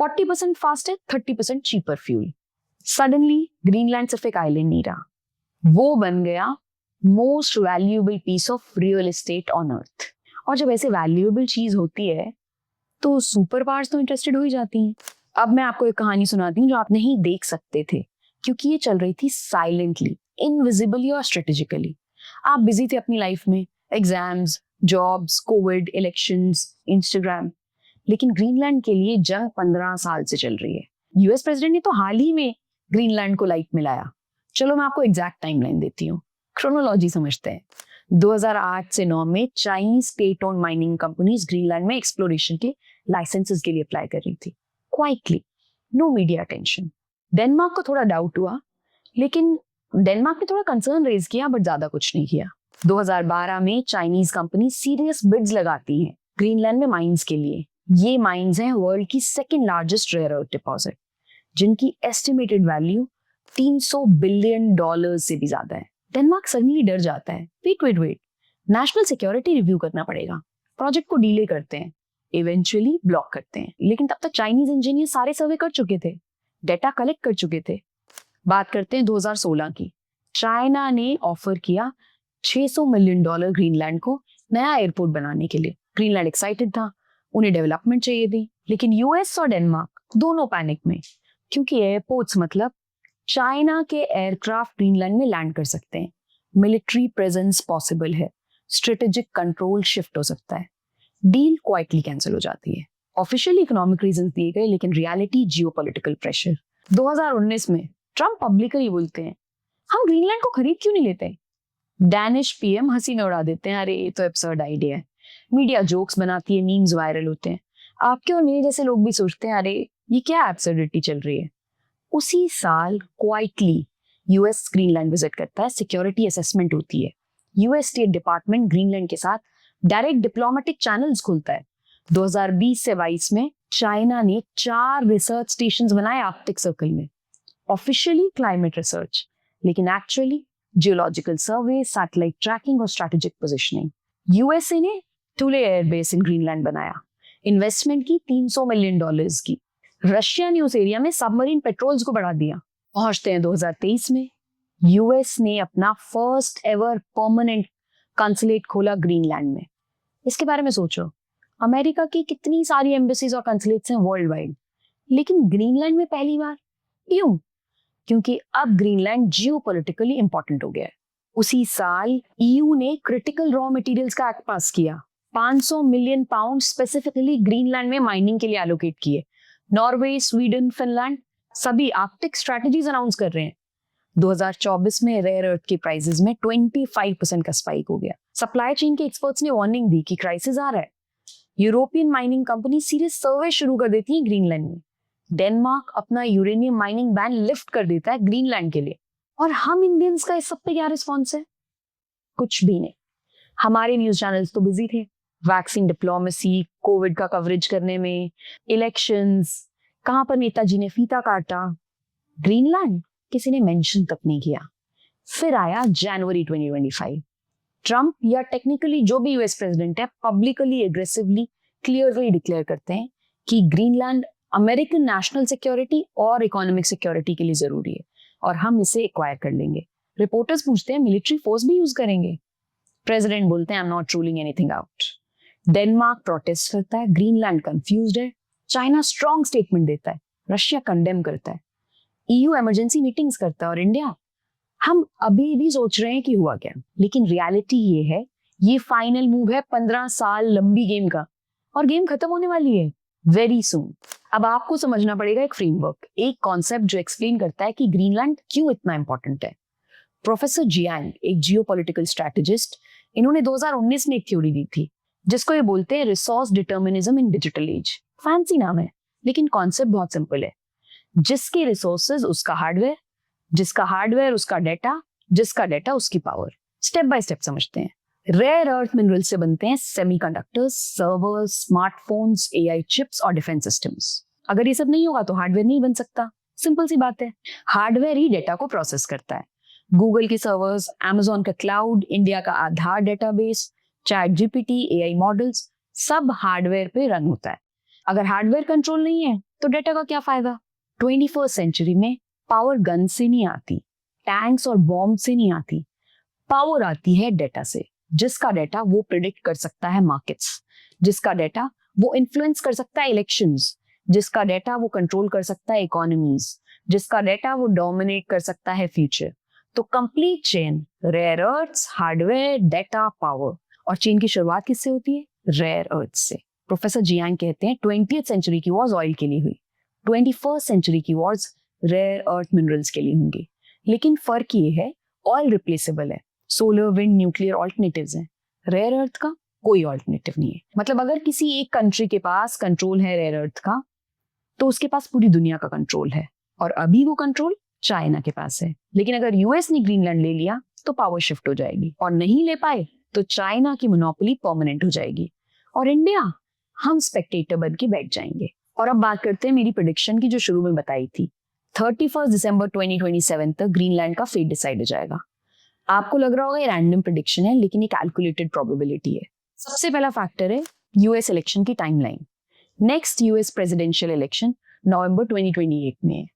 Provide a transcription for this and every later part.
40% faster, 30% cheaper fuel. Suddenly Greenland सिर्फ एक island नहीं रहा, वो बन गया most valuable piece of real estate on earth. और जब ऐसे वैल्यूएबल चीज होती है तो सुपर पावर्स तो इंटरेस्टेड हो ही जाती हैं। अब मैं आपको एक कहानी सुनाती हूँ जो आप नहीं देख सकते थे, क्योंकि ये चल रही थी साइलेंटली, इनविजिबली और स्ट्रेटेजिकली। आप बिजी थे अपनी लाइफ में, exams, jobs, Covid, elections, Instagram, लेकिन ग्रीनलैंड के लिए जंग 15 साल से चल रही है। यूएस प्रेसिडेंट ने तो हाल ही में ग्रीनलैंड को लाइट में लाया। चलो मैं आपको एग्जैक्ट टाइमलाइन देती हूँ, क्रोनोलॉजी समझते हैं। 2008 से 9 में Chinese state own mining companies Greenland में एक्सप्लोरेशन के लाइसेंसेस के लिए अप्लाई कर रही थी, quietly, no media attention. Denmark को थोड़ा डाउट हुआ, लेकिन डेनमार्क ने थोड़ा कंसर्न रेज किया, बट ज्यादा कुछ नहीं किया। 2012 में चाइनीज कंपनी सीरियस बिड्स लगाती हैं ग्रीनलैंड में माइंस के लिए। ये माइंस हैं वर्ल्ड की second largest rare earth deposit, जिनकी एस्टिमेटेड वैल्यू $300 बिलियन से भी ज्यादा है। डेनमार्क सडनली डर जाता है, वेट, नेशनल सिक्योरिटी रिव्यू करना पड़ेगा। प्रोजेक्ट को डीले करते हैं, इवेंचुअली ब्लॉक करते हैं। लेकिन तब तक चाइनीज इंजीनियर सारे सर्वे कर चुके थे, डेटा कलेक्ट कर चुके थे। बात करते हैं 2016 की। चाइना ने ऑफर किया $600 मिलियन ग्रीनलैंड को नया एयरपोर्ट बनाने के लिए। ग्रीनलैंड एक्साइटेड था, उन्हें डेवलपमेंट चाहिए थी, लेकिन यूएस और डेनमार्क दोनों पैनिक में, क्योंकि एयरपोर्ट्स मतलब चाइना के एयरक्राफ्ट ग्रीनलैंड में लैंड कर सकते हैं, मिलिट्री प्रेजेंस पॉसिबल है, स्ट्रेटेजिक कंट्रोल शिफ्ट हो सकता है। डील क्वाइटली कैंसिल हो जाती है। ऑफिशियली इकोनॉमिक रीजंस दिए गए, लेकिन रियलिटी जियोपॉलिटिकल प्रेशर। 2019 में ट्रम्प पब्लिकली बोलते हैं, हम ग्रीनलैंड को खरीद क्यों नहीं लेते। डैनिश पीएम हंसी में उड़ा देते हैं, अरे ये तो एब्सर्ड आइडिया है। मीडिया जोक्स बनाती है, मीम्स वायरल होते हैं। आपके और मेरे जैसे लोग भी सोचते हैं, अरे ये क्या एब्सर्डिटी चल रही है। उसी साल क्वाइटली यूएस ग्रीनलैंड विजिट करता है, सिक्योरिटी असेसमेंट होती है। यूएस स्टेट डिपार्टमेंट ग्रीनलैंड के साथ डायरेक्ट डिप्लोमेटिक चैनल्स खोलता है। 2020 से 22 में चाइना ने 4 रिसर्च स्टेशंस बनाए आर्कटिक सर्कल में, ऑफिशियली क्लाइमेट रिसर्च, लेकिन एक्चुअली जियोलॉजिकल सर्वे, सैटेलाइट ट्रैकिंग और स्ट्रैटेजिक पोजिशनिंग। यूएसए ने टुले एयरबेस इन ग्रीनलैंड बनाया, इन्वेस्टमेंट की $300 मिलियन की। रशिया ने उस एरिया में सबमरीन पेट्रोल्स को बढ़ा दिया। पहुंचते हैं 2023 में, यूएस ने अपना फर्स्ट एवर परमानेंट कंसुलेट खोला ग्रीनलैंड में। इसके बारे में सोचो, अमेरिका की कितनी सारी एम्बेसीज और कंसुलेट्स हैं वर्ल्ड वाइड, लेकिन ग्रीनलैंड में पहली बार। क्यों? क्योंकि अब ग्रीनलैंड जियोपॉलिटिकली इंपॉर्टेंट हो गया है। उसी साल ईयू ने क्रिटिकल रॉ मटेरियल्स का एक्ट पास किया, 500 मिलियन पाउंड स्पेसिफिकली ग्रीनलैंड में माइनिंग के लिए एलोकेट किए। नॉर्वे, स्वीडन, फिनलैंड सभी आर्कटिक स्ट्रैटेजीज अनाउंस कर रहे हैं। 2024 में रेयर अर्थ के प्राइसेस में 25% का स्पाइक हो गया। सप्लाई चेन के एक्सपर्ट्स ने वार्निंग दी कि क्राइसिस आ रहा है। यूरोपियन माइनिंग कंपनी सीरियस सर्वे शुरू कर देती है ग्रीनलैंड में। डेनमार्क अपना यूरेनियम माइनिंग बैन लिफ्ट कर देता है ग्रीनलैंड के लिए। और हम इंडियंस का इस सब पे क्या रिस्पॉन्स है? कुछ भी नहीं। हमारे न्यूज चैनल्स तो बिजी थे वैक्सीन डिप्लोमेसी, कोविड का कवरेज करने में, इलेक्शंस, कहां पर नेताजी ने फीता काटा, ग्रीनलैंड किसी ने मेंशन तक नहीं किया। फिर आया जनवरी 2025। ट्रम्प या टेक्निकली जो भी यूएस प्रेसिडेंट है, पब्लिकली एग्रेसिवली क्लियरली डिक्लेयर करते हैं कि ग्रीनलैंड अमेरिकन नेशनल सिक्योरिटी और इकोनॉमिक सिक्योरिटी के लिए जरूरी है और हम इसे एक्वायर कर लेंगे। रिपोर्टर्स पूछते हैं मिलिट्री फोर्स भी यूज करेंगे। प्रेसिडेंट बोलते हैं I am not ruling anything out. Denmark protest करता है, ग्रीनलैंड कंफ्यूज्ड है, चाइना स्ट्रॉन्ग स्टेटमेंट देता है, रशिया कंडेम करता है, ईयू इमरजेंसी मीटिंग्स करता है और इंडिया, हम अभी भी सोच रहे हैं कि हुआ क्या। लेकिन रियलिटी ये है, ये फाइनल मूव है 15 साल लंबी गेम का, और गेम खत्म होने वाली है वेरी सून। अब आपको समझना पड़ेगा एक फ्रेमवर्क, एक कॉन्सेप्ट जो एक्सप्लेन करता है कि ग्रीनलैंड क्यों इतना इंपॉर्टेंट है। प्रोफेसर जियांग, एक जियोपॉलिटिकल स्ट्रैटेजिस्ट, इन्होंने 2019 में एक थ्योरी दी थी जिसको ये बोलते हैं रिसोर्स डिटर्मिनिज्म इन डिजिटल एज। फैंसी नाम है, लेकिन कॉन्सेप्ट बहुत सिंपल है। जिसके रिसोर्सेज उसका हार्डवेयर, जिसका हार्डवेयर उसका डेटा, जिसका डेटा उसकी पावर। स्टेप बाय स्टेप समझते हैं। रेयर अर्थ मिनरल से बनते हैं semiconductors, servers, smartphones, AI chips और डिफेंस सिस्टम्स। अगर ये सब नहीं होगा तो हार्डवेयर नहीं बन सकता। सिंपल सी बात है। हार्डवेयर ही डेटा को प्रोसेस करता है। गूगल के सर्वर्स, अमेजोन का क्लाउड, इंडिया का Aadhaar database, chat GPT, AI models, सब हार्डवेयर पे रन होता है। अगर हार्डवेयर कंट्रोल नहीं है तो डेटा का क्या फायदा? 21st सेंचुरी में पावर गन से नहीं आती, टैंक्स और बॉम्ब से नहीं आती, पावर आती है डेटा से, जिसका डेटा वो प्रिडिक्ट कर सकता है मार्केट्स, जिसका डेटा वो इन्फ्लुएंस कर सकता है इलेक्शंस, जिसका डेटा वो कंट्रोल कर सकता है इकोनॉमीज, जिसका डेटा वो डोमिनेट कर सकता है फ्यूचर। तो complete chain, rare earths, hardware, data, power. और चेन की शुरुआत किससे होती है? रेयर अर्थ से। प्रोफेसर जियांग कहते हैं 20th सेंचुरी की वॉर्स ऑयल के लिए हुई, 21st सेंचुरी की वॉर्स रेयर अर्थ मिनरल्स के लिए होंगी। लेकिन फर्क ये है, ऑयल रिप्लेसेबल है, सोलर, विंड, न्यूक्लियर ऑल्टरनेटिव्स हैं, रेयर अर्थ का कोई ऑल्टरनेटिव नहीं है। मतलब अगर किसी एक कंट्री के पास कंट्रोल है रेयर अर्थ का, तो उसके पास पूरी दुनिया का कंट्रोल है, और अभी वो कंट्रोल चाइना के पास है। लेकिन अगर यूएस ने ग्रीनलैंड ले लिया तो पावर शिफ्ट हो जाएगी, और नहीं ले पाए तो चाइना की मोनोपोली परमानेंट हो जाएगी, और इंडिया, हम स्पेक्टेटर बन के बैठ जाएंगे। और अब बात करते हैं मेरी प्रेडिक्शन की, जो शुरू में बताई थी। 31 दिसंबर 2027 तक ग्रीनलैंड का फेट डिसाइड हो जाएगा। आपको लग रहा होगा ये रैंडम प्रेडिक्शन है, लेकिन ये कैलकुलेटेड प्रोबेबिलिटी है। सबसे पहला फैक्टर है यूएस इलेक्शन की timeline. Next US presidential election नवंबर 2028 में है।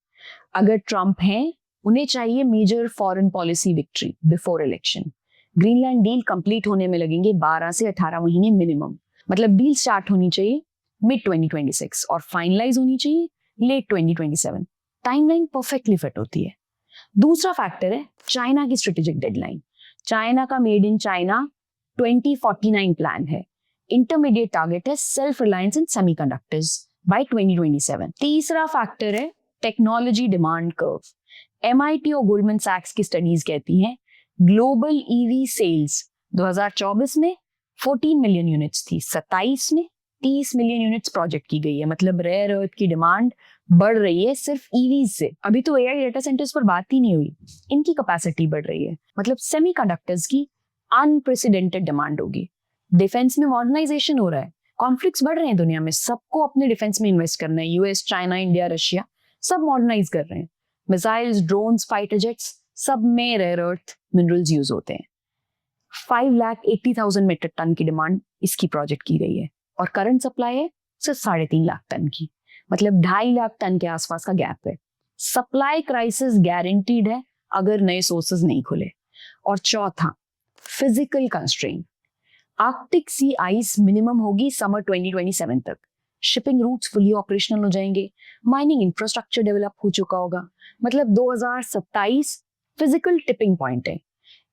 अगर ट्रम्प हैं, उन्हें चाहिए major foreign policy victory before election. Greenland deal complete होने में लगेंगे 12 से 18 महीने मिनिमम। मतलब डील स्टार्ट होनी चाहिए मिड 2026 और फाइनलाइज होनी चाहिए लेट 2027। टाइमलाइन परफेक्टली फिट होती है। दूसरा फैक्टर है चाइना की स्ट्रेटेजिक डेडलाइन। चाइना का मेड इन चाइना 2049 प्लान है। इंटरमीडिएट टारगेट है सेल्फ रिलायंस इन सेमीकंडक्टर्स बाय 2027। तीसरा फैक्टर है टेक्नोलॉजी डिमांड कर्व। एमआईटी और गोल्डमैन सैक्स की स्टडीज कहती हैं ग्लोबल ईवी सेल्स 2024 में 14 मिलियन यूनिट्स थी, 27 में 30 मिलियन यूनिट्स प्रोजेक्ट की गई है। मतलब रेयर अर्थ की डिमांड बढ़ रही है सिर्फ ईवीज से। अभी तो एआई डेटा सेंटर्स पर बात ही नहीं हुई, इनकी कैपेसिटी बढ़ रही है। मतलब सेमीकंडक्टर्स की अनप्रेसिडेंटेड डिमांड होगी। डिफेंस में मॉडर्नाइजेशन हो रहा है, कॉन्फ्लिक्ट्स बढ़ रहे हैं दुनिया में, सबको अपने डिफेंस में इन्वेस्ट करना है। यूएस, चाइना, इंडिया, रशिया सब मॉडर्नाइज कर रहे हैं। मिसाइल्स, ड्रोन्स, फाइटर जेट्स सब में रेयर अर्थ मिनरल्स यूज होते हैं। 5,80,000 मीट्रिक टन की डिमांड इसकी प्रोजेक्ट की गई है, और करंट सप्लाई है सिर्फ 3.5 लाख टन की। मतलब 2.5 लाख टन के आसपास का गैप है। सप्लाई क्राइसिस गारंटीड है अगर नए सोर्सेज नहीं खुले। और चौथा, फिजिकल कंस्ट्रेंट। आर्कटिक सी आइस मिनिमम होगी समर 2027 तक। शिपिंग रूट्स फुली ऑपरेशनल हो जाएंगे, माइनिंग इंफ्रास्ट्रक्चर डेवलप हो चुका होगा। मतलब 2027 फिजिकल टिपिंग पॉइंट है।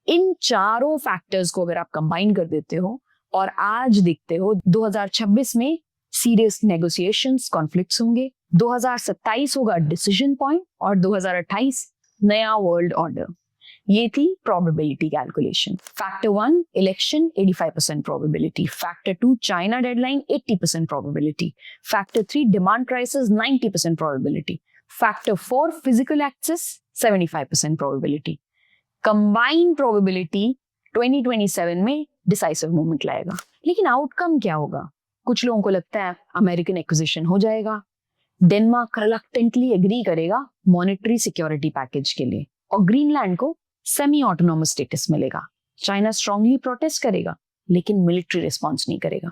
इन चारों फैक्टर्स को अगर आप कंबाइन कर देते हो और आज देखते हो 2026 में सीरियस नेगोशिएशंस, कॉन्फ्लिक्ट्स होंगे, 2027 होगा डिसीजन पॉइंट, और 2028 नया वर्ल्ड ऑर्डर। ये थी probability calculation. Factor 1 election 85% probability, factor 2 China deadline 80% probability, factor 3 demand crisis 90% probability, factor 4 physical access 75% probability. Combined probability 2027 में डिसाइसिव मूवमेंट लाएगा। लेकिन आउटकम क्या होगा? कुछ लोगों को लगता है अमेरिकन एक्विजिशन हो जाएगा, डेनमार्क रिलक्टेंटली एग्री करेगा मॉनेटरी सिक्योरिटी पैकेज के लिए, और ग्रीनलैंड को सेमी ऑटोनॉमस स्टेटस मिलेगा। चाइना स्ट्रांगली प्रोटेस्ट करेगा लेकिन मिलिट्री रिस्पॉन्स नहीं करेगा।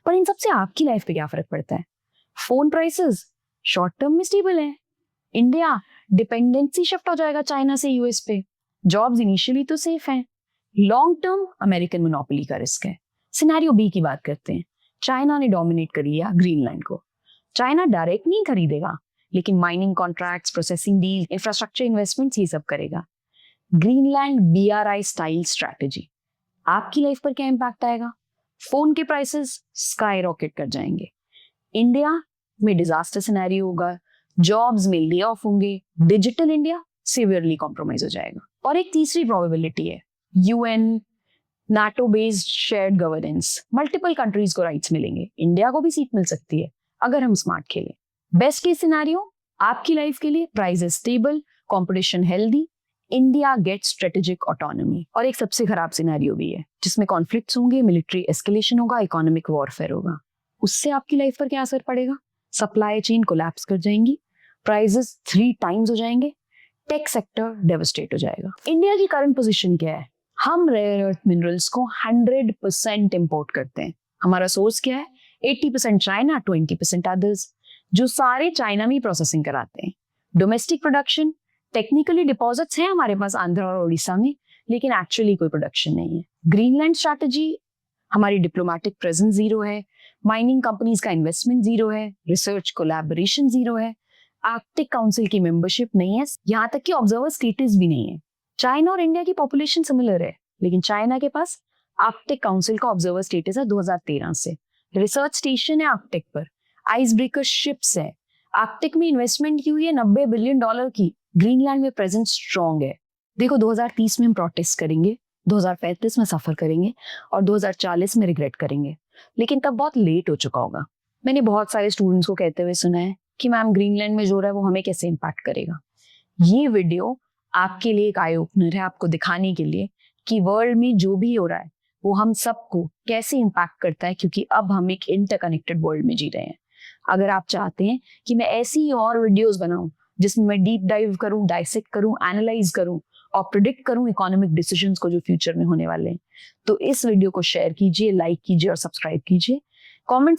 पर इन सबसे आपकी लाइफ पे क्या फर्क पड़ता है? फोन प्राइसेस शॉर्ट टर्म में स्टेबल है, इंडिया डिपेंडेंसी शिफ्ट हो जाएगा चाइना से यूएस पे, जॉब्स इनिशियली तो सेफ हैं, लॉन्ग टर्म अमेरिकन मोनोपोली का रिस्क है। सिनेरियो बी की बात करते हैं। चाइना ने डोमिनेट कर लिया ग्रीनलैंड को। चाइना डायरेक्ट नहीं खरीदेगा, लेकिन mining contracts, processing deal, infrastructure investments, ये सब करेगा। Greenland BRI style strategy. आपकी लाइफ पर क्या इंपैक्ट आएगा? फोन के प्राइसेस स्काई रॉकेट कर जाएंगे, इंडिया में डिजास्टर सिनेरियो होगा, जॉब्स में ले ऑफ होंगे, डिजिटल इंडिया सीवियरली कॉम्प्रोमाइज हो जाएगा। और एक तीसरी प्रोबेबिलिटी है UN, NATO based shared governance. Multiple countries को राइट्स मिलेंगे, इंडिया को भी सीट मिल सकती है अगर हम स्मार्ट खेलें। बेस्ट केस सिनेरियो आपकी लाइफ के लिए, prices stable, competition healthy, India get strategic autonomy. और एक सबसे खराब सिनेरियो भी है जिसमें कॉन्फ्लिक्ट्स होंगे, मिलिट्री एस्केलेशन होगा, इकोनॉमिक वॉरफेयर होगा। उससे आपकी लाइफ पर क्या असर पड़ेगा? सप्लाई चेन कोलैप्स कर जाएंगी, प्राइसेस 3 टाइम्स हो जाएंगे, टेक सेक्टर डेवस्टेट हो जाएगा। इंडिया की करंट पोजीशन क्या है? हम रेयर अर्थ मिनरल्स को 100% इंपोर्ट करते हैं। हमारा सोर्स क्या है? 80% चाइना, 20% अदर्स। जो सारे चाइना में प्रोसेसिंग कराते हैं। डोमेस्टिक प्रोडक्शन, टेक्निकली डिपॉजिट्स हैं हमारे पास आंध्र और उड़ीसा में, लेकिन एक्चुअली कोई प्रोडक्शन नहीं है। ग्रीनलैंड स्ट्रैटेजी, हमारी डिप्लोमेटिक प्रेजेंस जीरो है, माइनिंग कंपनीज का इन्वेस्टमेंट जीरो है, रिसर्च कोलैबोरेशन जीरो है, आर्कटिक काउंसिल की मेंबरशिप नहीं है, यहाँ तक कि ऑब्जर्वर स्टेटस भी नहीं है। चाइना और इंडिया की पॉपुलेशन सिमिलर है, लेकिन चाइना के पास आर्कटिक काउंसिल का ऑब्जर्वर स्टेटस है 2013 से। रिसर्च स्टेशन है आर्कटिक पर, आइस ब्रेकर शिप्स है, आर्कटिक में इन्वेस्टमेंट की हुई है $90 बिलियन की। ग्रीनलैंड में प्रेजेंस स्ट्रॉन्ग है। देखो 2030 में हम प्रोटेस्ट करेंगे, 2035 में सफर करेंगे और 2040 में रिग्रेट करेंगे, लेकिन तब बहुत लेट हो चुका होगा। मैंने बहुत सारे स्टूडेंट्स को कहते हुए सुना है कि मैम ग्रीनलैंड में जो हो रहा है वो हमें कैसे इम्पैक्ट करेगा। ये वीडियो आपके लिए एक आई ओपनर है, आपको दिखाने के लिए कि वर्ल्ड में जो भी हो रहा है वो हम सबको कैसे इम्पैक्ट करता है, क्योंकि अब हम एक इंटरकनेक्टेड वर्ल्ड में जी रहे हैं। अगर आप चाहते हैं कि मैं ऐसी ही और वीडियोस बनाऊं जिसमें मैं डीप डाइव करूं, डाइसेक्ट करूं, एनालाइज करूं और प्रिडिक्ट करूं इकोनॉमिक डिसीजंस को जो फ्यूचर में होने वाले हैं, तो इस वीडियो को शेयर कीजिए, लाइक कीजिए और सब्सक्राइब कीजिए। कमेंट